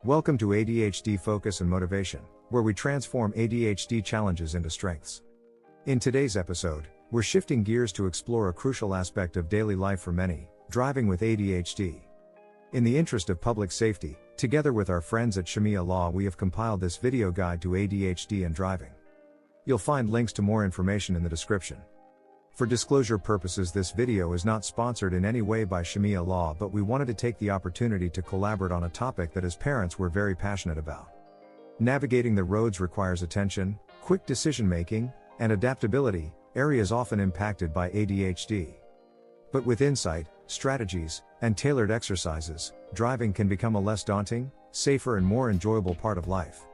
Welcome to ADHD Focus and Motivation, where we transform ADHD challenges into strengths. In today's episode, we're shifting gears to explore a crucial aspect of daily life for many, driving with ADHD. In the interest of public safety, together with our friends at Sharia Law, we have compiled this video guide to ADHD and driving. You'll find links to more information in the description. For disclosure purposes, this video is not sponsored in any way by Sharia Law, but we wanted to take the opportunity to collaborate on a topic that as parents we're very passionate about. Navigating the roads requires attention, quick decision-making, and adaptability, areas often impacted by ADHD. But with insight, strategies, and tailored exercises, driving can become a less daunting, safer and more enjoyable part of life.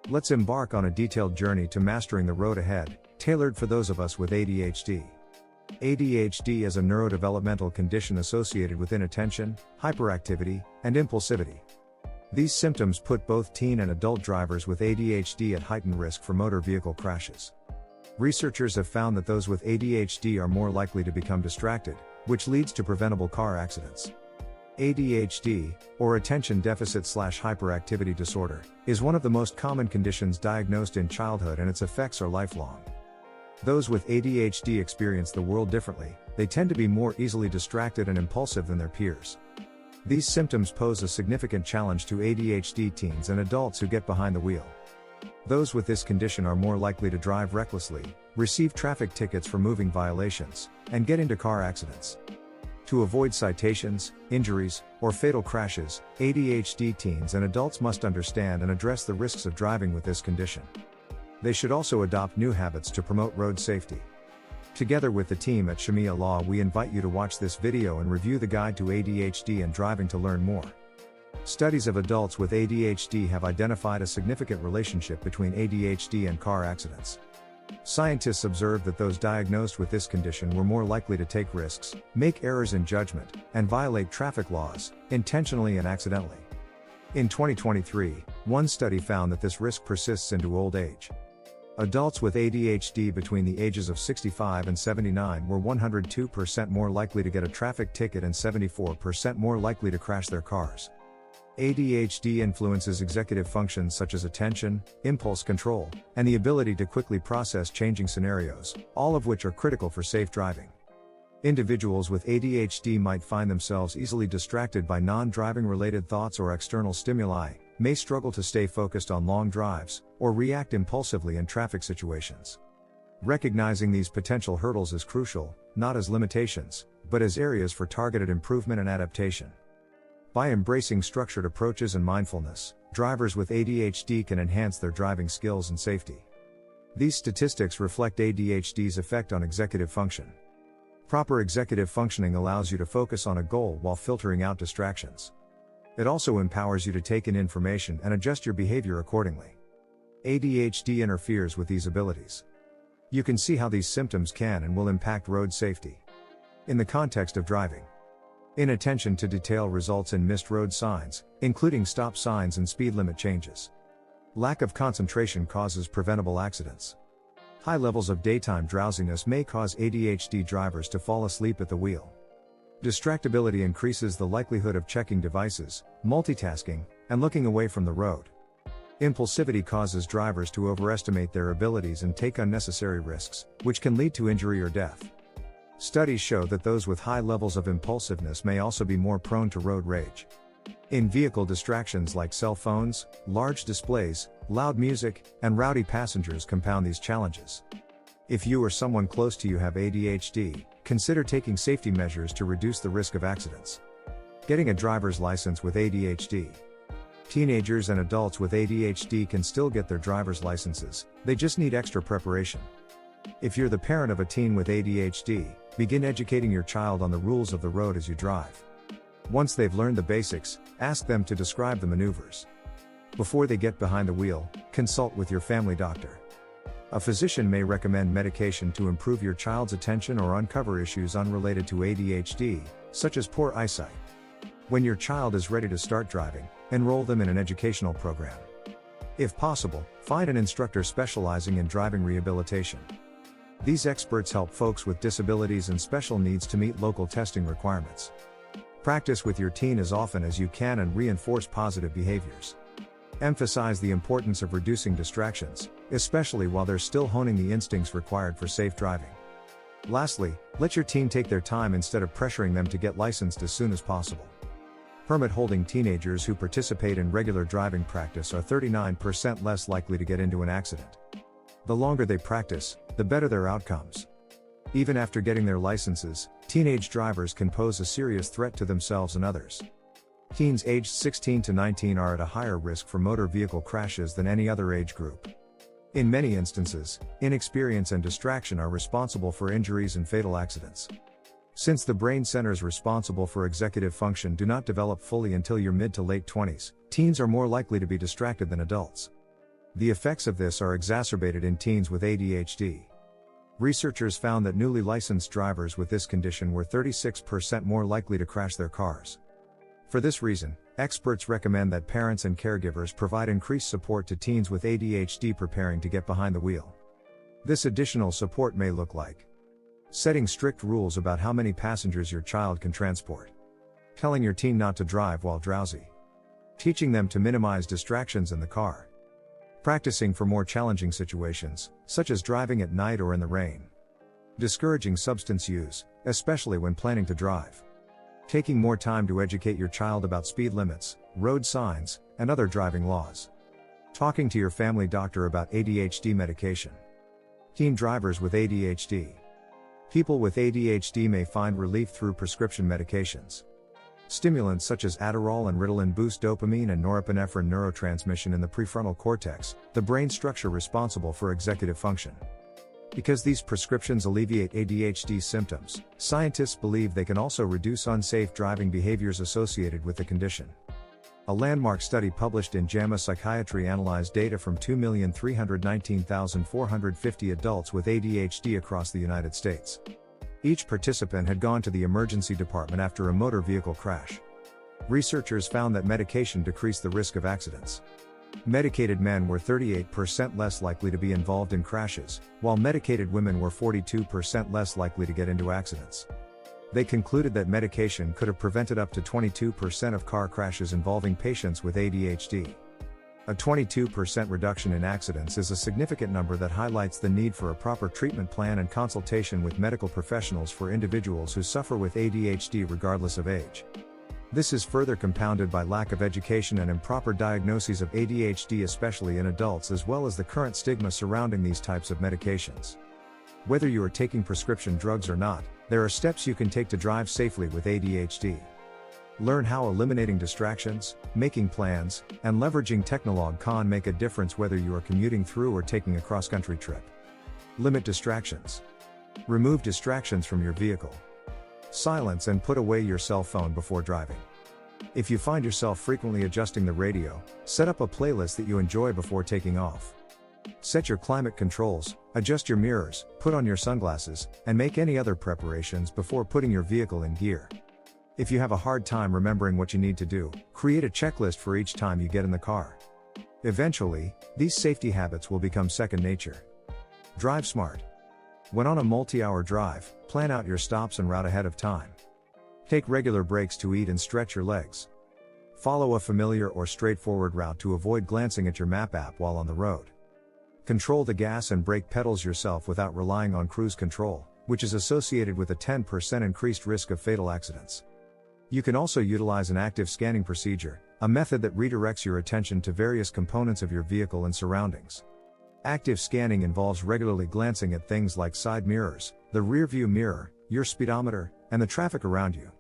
Let's embark on a detailed journey to mastering the road ahead, tailored for those of us with ADHD. ADHD is a neurodevelopmental condition associated with inattention, hyperactivity, and impulsivity. These symptoms put both teen and adult drivers with ADHD at heightened risk for motor vehicle crashes. Researchers have found that those with ADHD are more likely to become distracted, which leads to preventable car accidents. ADHD, or attention deficit/hyperactivity disorder, is one of the most common conditions diagnosed in childhood, and its effects are lifelong. Those with ADHD experience the world differently. They tend to be more easily distracted and impulsive than their peers. These symptoms pose a significant challenge to ADHD teens and adults who get behind the wheel. Those with this condition are more likely to drive recklessly, receive traffic tickets for moving violations, and get into car accidents. To avoid citations, injuries, or fatal crashes, ADHD teens and adults must understand and address the risks of driving with this condition. They should also adopt new habits to promote road safety. Together with the team at Sharia Law, we invite you to watch this video and review the guide to ADHD and driving to learn more. Studies of adults with ADHD have identified a significant relationship between ADHD and car accidents. Scientists observed that those diagnosed with this condition were more likely to take risks, make errors in judgment, and violate traffic laws, intentionally and accidentally. In 2023, one study found that this risk persists into old age. Adults with ADHD between the ages of 65 and 79 were 102% more likely to get a traffic ticket and 74% more likely to crash their cars. ADHD influences executive functions such as attention, impulse control, and the ability to quickly process changing scenarios, all of which are critical for safe driving. Individuals with ADHD might find themselves easily distracted by non-driving related thoughts or external stimuli, may struggle to stay focused on long drives, or react impulsively in traffic situations. Recognizing these potential hurdles is crucial, not as limitations, but as areas for targeted improvement and adaptation. By embracing structured approaches and mindfulness, drivers with ADHD can enhance their driving skills and safety. These statistics reflect ADHD's effect on executive function. Proper executive functioning allows you to focus on a goal while filtering out distractions. It also empowers you to take in information and adjust your behavior accordingly. ADHD interferes with these abilities. You can see how these symptoms can and will impact road safety. In the context of driving, inattention to detail results in missed road signs, including stop signs and speed limit changes. Lack of concentration causes preventable accidents. High levels of daytime drowsiness may cause ADHD drivers to fall asleep at the wheel. Distractibility increases the likelihood of checking devices, multitasking, and looking away from the road. Impulsivity causes drivers to overestimate their abilities and take unnecessary risks, which can lead to injury or death. Studies show that those with high levels of impulsiveness may also be more prone to road rage. In-vehicle distractions like cell phones, large displays, loud music, and rowdy passengers compound these challenges. If you or someone close to you have ADHD, consider taking safety measures to reduce the risk of accidents. Getting a driver's license with ADHD. Teenagers and adults with ADHD can still get their driver's licenses, they just need extra preparation. If you're the parent of a teen with ADHD, begin educating your child on the rules of the road as you drive. Once they've learned the basics, ask them to describe the maneuvers. Before they get behind the wheel, consult with your family doctor. A physician may recommend medication to improve your child's attention or uncover issues unrelated to ADHD, such as poor eyesight. When your child is ready to start driving, enroll them in an educational program. If possible, find an instructor specializing in driving rehabilitation. These experts help folks with disabilities and special needs to meet local testing requirements. Practice with your teen as often as you can and reinforce positive behaviors. Emphasize the importance of reducing distractions, especially while they're still honing the instincts required for safe driving. Lastly, let your teen take their time instead of pressuring them to get licensed as soon as possible. Permit-holding teenagers who participate in regular driving practice are 39% less likely to get into an accident. The longer they practice, the better their outcomes. Even after getting their licenses, teenage drivers can pose a serious threat to themselves and others. Teens aged 16 to 19 are at a higher risk for motor vehicle crashes than any other age group. In many instances, inexperience and distraction are responsible for injuries and fatal accidents. Since the brain centers responsible for executive function do not develop fully until your mid to late 20s, teens are more likely to be distracted than adults. The effects of this are exacerbated in teens with ADHD. Researchers found that newly licensed drivers with this condition were 36% more likely to crash their cars. For this reason, experts recommend that parents and caregivers provide increased support to teens with ADHD preparing to get behind the wheel. This additional support may look like setting strict rules about how many passengers your child can transport, telling your teen not to drive while drowsy, teaching them to minimize distractions in the car, practicing for more challenging situations, such as driving at night or in the rain, discouraging substance use, especially when planning to drive, taking more time to educate your child about speed limits, road signs, and other driving laws, talking to your family doctor about ADHD medication. Teen drivers with ADHD. People with ADHD may find relief through prescription medications. Stimulants such as Adderall and Ritalin boost dopamine and norepinephrine neurotransmission in the prefrontal cortex, the brain structure responsible for executive function. Because these prescriptions alleviate ADHD symptoms, scientists believe they can also reduce unsafe driving behaviors associated with the condition. A landmark study published in JAMA Psychiatry analyzed data from 2,319,450 adults with ADHD across the United States. Each participant had gone to the emergency department after a motor vehicle crash. Researchers found that medication decreased the risk of accidents. Medicated men were 38% less likely to be involved in crashes, while medicated women were 42% less likely to get into accidents. They concluded that medication could have prevented up to 22% of car crashes involving patients with ADHD. A 22% reduction in accidents is a significant number that highlights the need for a proper treatment plan and consultation with medical professionals for individuals who suffer with ADHD regardless of age. This is further compounded by lack of education and improper diagnoses of ADHD, especially in adults, as well as the current stigma surrounding these types of medications. Whether you are taking prescription drugs or not, there are steps you can take to drive safely with ADHD. Learn how eliminating distractions, making plans, and leveraging Technolog can make a difference whether you are commuting through or taking a cross-country trip. Limit distractions. Remove distractions from your vehicle. Silence and put away your cell phone before driving. If you find yourself frequently adjusting the radio, set up a playlist that you enjoy before taking off. Set your climate controls, adjust your mirrors, put on your sunglasses, and make any other preparations before putting your vehicle in gear. If you have a hard time remembering what you need to do, create a checklist for each time you get in the car. Eventually, these safety habits will become second nature. Drive smart. When on a multi-hour drive, plan out your stops and route ahead of time. Take regular breaks to eat and stretch your legs. Follow a familiar or straightforward route to avoid glancing at your map app while on the road. Control the gas and brake pedals yourself without relying on cruise control, which is associated with a 10% increased risk of fatal accidents. You can also utilize an active scanning procedure, a method that redirects your attention to various components of your vehicle and surroundings. Active scanning involves regularly glancing at things like side mirrors, the rear-view mirror, your speedometer, and the traffic around you.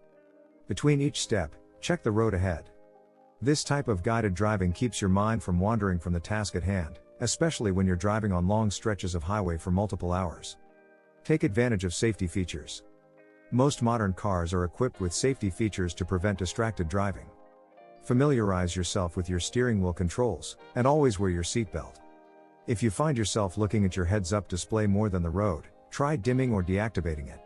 Between each step, check the road ahead. This type of guided driving keeps your mind from wandering from the task at hand, especially when you're driving on long stretches of highway for multiple hours. Take advantage of safety features. Most modern cars are equipped with safety features to prevent distracted driving. Familiarize yourself with your steering wheel controls, and always wear your seatbelt. If you find yourself looking at your heads-up display more than the road, try dimming or deactivating it.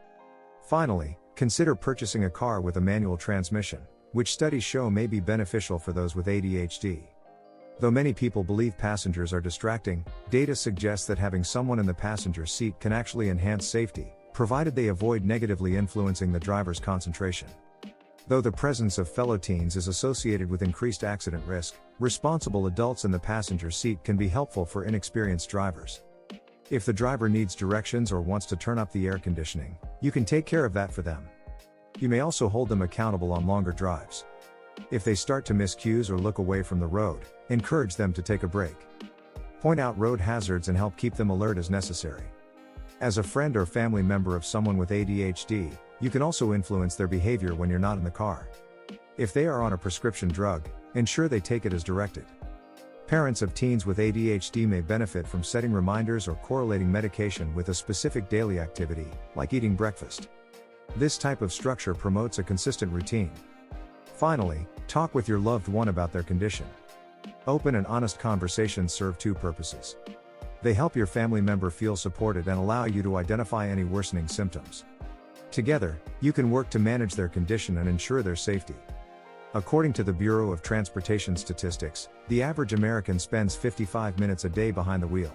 Finally, consider purchasing a car with a manual transmission, which studies show may be beneficial for those with ADHD. Though many people believe passengers are distracting, data suggests that having someone in the passenger seat can actually enhance safety, provided they avoid negatively influencing the driver's concentration. Though the presence of fellow teens is associated with increased accident risk, responsible adults in the passenger seat can be helpful for inexperienced drivers. If the driver needs directions or wants to turn up the air conditioning, you can take care of that for them. You may also hold them accountable on longer drives. If they start to miss cues or look away from the road, encourage them to take a break. Point out road hazards and help keep them alert as necessary. As a friend or family member of someone with ADHD, you can also influence their behavior when you're not in the car. If they are on a prescription drug, ensure they take it as directed. Parents of teens with ADHD may benefit from setting reminders or correlating medication with a specific daily activity, like eating breakfast. This type of structure promotes a consistent routine. Finally, talk with your loved one about their condition. Open and honest conversations serve two purposes. They help your family member feel supported and allow you to identify any worsening symptoms. Together, you can work to manage their condition and ensure their safety. According to the Bureau of Transportation Statistics, the average American spends 55 minutes a day behind the wheel.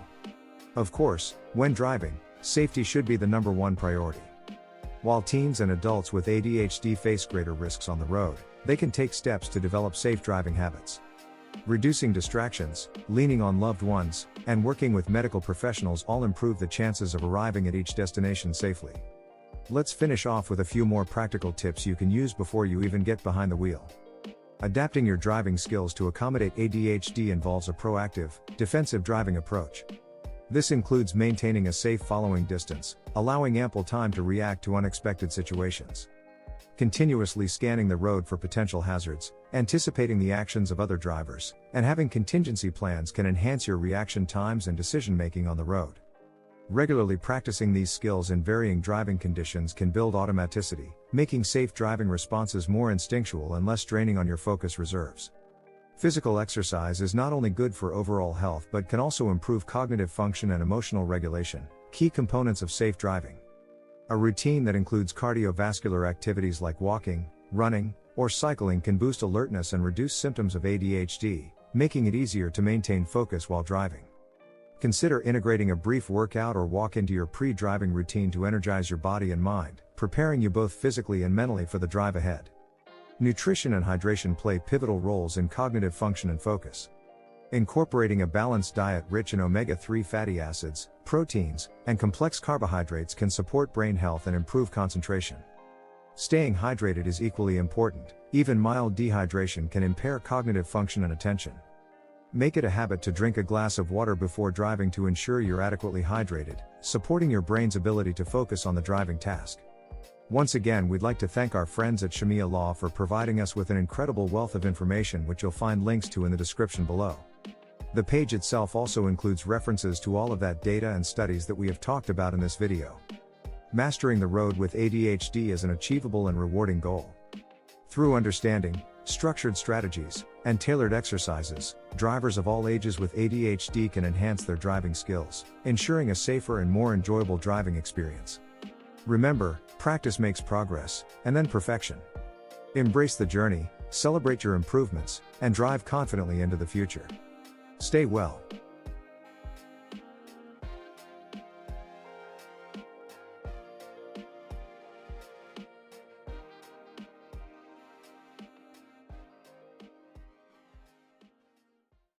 Of course, when driving, safety should be the number one priority. While teens and adults with ADHD face greater risks on the road, they can take steps to develop safe driving habits. Reducing distractions, leaning on loved ones, and working with medical professionals all improve the chances of arriving at each destination safely. Let's finish off with a few more practical tips you can use before you even get behind the wheel. Adapting your driving skills to accommodate ADHD involves a proactive, defensive driving approach. This includes maintaining a safe following distance, allowing ample time to react to unexpected situations. Continuously scanning the road for potential hazards, anticipating the actions of other drivers, and having contingency plans can enhance your reaction times and decision-making on the road. Regularly practicing these skills in varying driving conditions can build automaticity, making safe driving responses more instinctual and less draining on your focus reserves. Physical exercise is not only good for overall health but can also improve cognitive function and emotional regulation, key components of safe driving. A routine that includes cardiovascular activities like walking, running, or cycling can boost alertness and reduce symptoms of ADHD, making it easier to maintain focus while driving. Consider integrating a brief workout or walk into your pre-driving routine to energize your body and mind, preparing you both physically and mentally for the drive ahead. Nutrition and hydration play pivotal roles in cognitive function and focus. Incorporating a balanced diet rich in omega-3 fatty acids, proteins, and complex carbohydrates can support brain health and improve concentration. Staying hydrated is equally important. Even mild dehydration can impair cognitive function and attention. Make it a habit to drink a glass of water before driving to ensure you're adequately hydrated, supporting your brain's ability to focus on the driving task. Once again, we'd like to thank our friends at Shamia Law for providing us with an incredible wealth of information which you'll find links to in the description below. The page itself also includes references to all of that data and studies that we have talked about in this video. Mastering the road with ADHD is an achievable and rewarding goal. Through understanding, structured strategies, and tailored exercises, drivers of all ages with ADHD can enhance their driving skills, ensuring a safer and more enjoyable driving experience. Remember, practice makes progress, and then perfection. Embrace the journey, celebrate your improvements, and drive confidently into the future. Stay well.